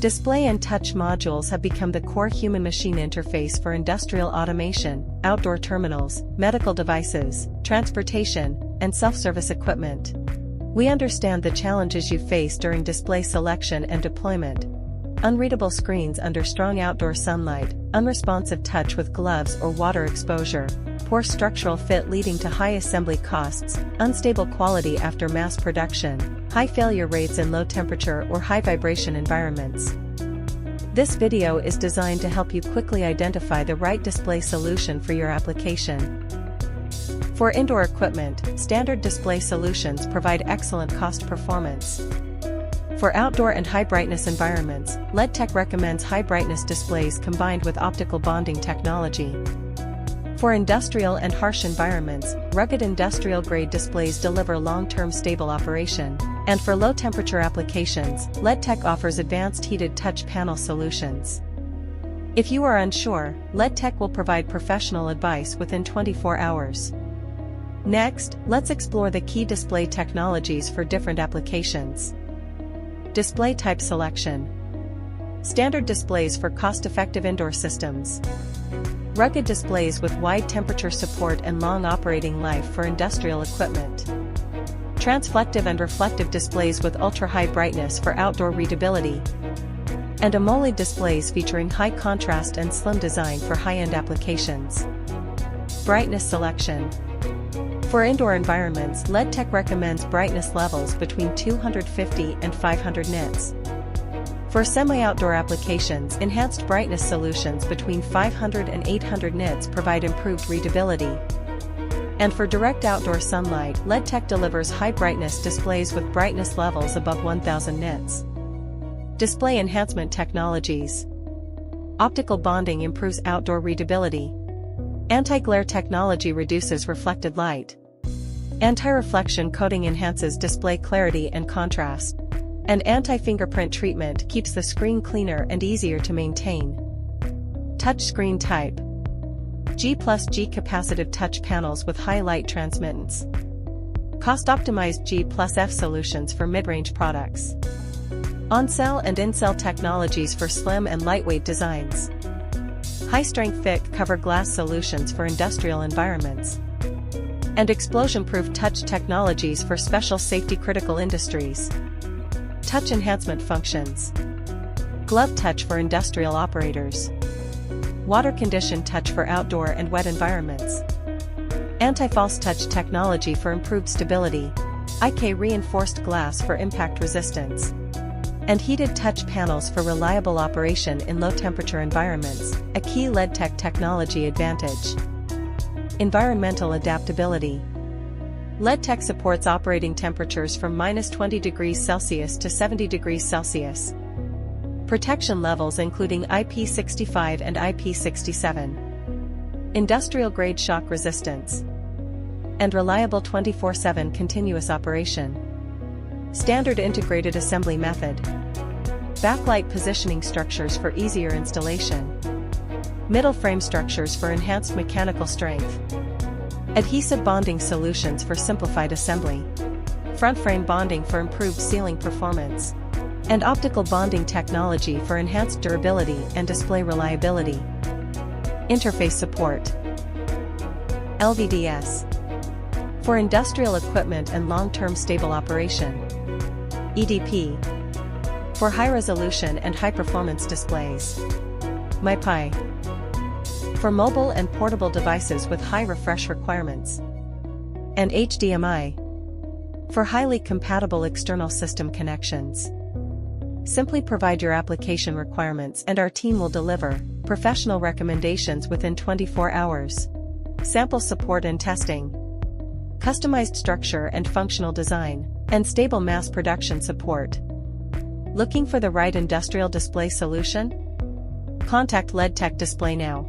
Display and touch modules have become the core human-machine interface for industrial automation, outdoor terminals, medical devices, transportation, and self-service equipment. We understand the challenges you face during display selection and deployment. Unreadable screens under strong outdoor sunlight, unresponsive touch with gloves or water exposure, poor structural fit leading to high assembly costs, unstable quality after mass production, high failure rates in low temperature or high vibration environments. This video is designed to help you quickly identify the right display solution for your application. For indoor equipment, standard display solutions provide excellent cost performance. For outdoor and high brightness environments, Leadtek recommends high brightness displays combined with optical bonding technology. For industrial and harsh environments, rugged industrial-grade displays deliver long-term stable operation. And for low-temperature applications, Leadtek offers advanced heated touch panel solutions. If you are unsure, Leadtek will provide professional advice within 24 hours. Next, let's explore the key display technologies for different applications. Display type selection. Standard displays for cost-effective indoor systems. Rugged displays with wide temperature support and long operating life for industrial equipment. Transflective and reflective displays with ultra-high brightness for outdoor readability. And AMOLED displays featuring high contrast and slim design for high-end applications. Brightness selection. For indoor environments, Leadtek recommends brightness levels between 250 and 500 nits. For semi-outdoor applications, enhanced brightness solutions between 500 and 800 nits provide improved readability. And for direct outdoor sunlight, Leadtek delivers high-brightness displays with brightness levels above 1000 nits. Display enhancement technologies. Optical bonding improves outdoor readability. Anti-glare technology reduces reflected light. Anti-reflection coating enhances display clarity and contrast. And anti-fingerprint treatment keeps the screen cleaner and easier to maintain. Touch screen type. G+G capacitive touch panels with high light transmittance. Cost-optimized G+F solutions for mid-range products. On-cell and in-cell technologies for slim and lightweight designs. High-strength thick cover glass solutions for industrial environments. And explosion-proof touch technologies for special safety-critical industries. Touch enhancement functions. Glove touch for industrial operators. Water-conditioned touch for outdoor and wet environments. Anti-false touch technology for improved stability. IK-reinforced glass for impact resistance. And heated touch panels for reliable operation in low-temperature environments, a key Leadtek technology advantage. Environmental adaptability. Leadtek supports operating temperatures from -20 degrees Celsius to 70 degrees Celsius. Protection levels including IP65 and IP67. Industrial-grade shock resistance. And reliable 24/7 continuous operation. Standard integrated assembly method. Backlight positioning structures for easier installation. Middle frame structures for enhanced mechanical strength. Adhesive bonding solutions for simplified assembly. Front frame bonding for improved sealing performance. And optical bonding technology for enhanced durability and display reliability. Interface support. LVDS. For industrial equipment and long-term stable operation. EDP. For high-resolution and high-performance displays. MIPI. For mobile and portable devices with high refresh requirements. And HDMI. For highly compatible external system connections. Simply provide your application requirements and our team will deliver professional recommendations within 24 hours. Sample support and testing. Customized structure and functional design, and stable mass production support. Looking for the right industrial display solution? Contact Leadtek Display now.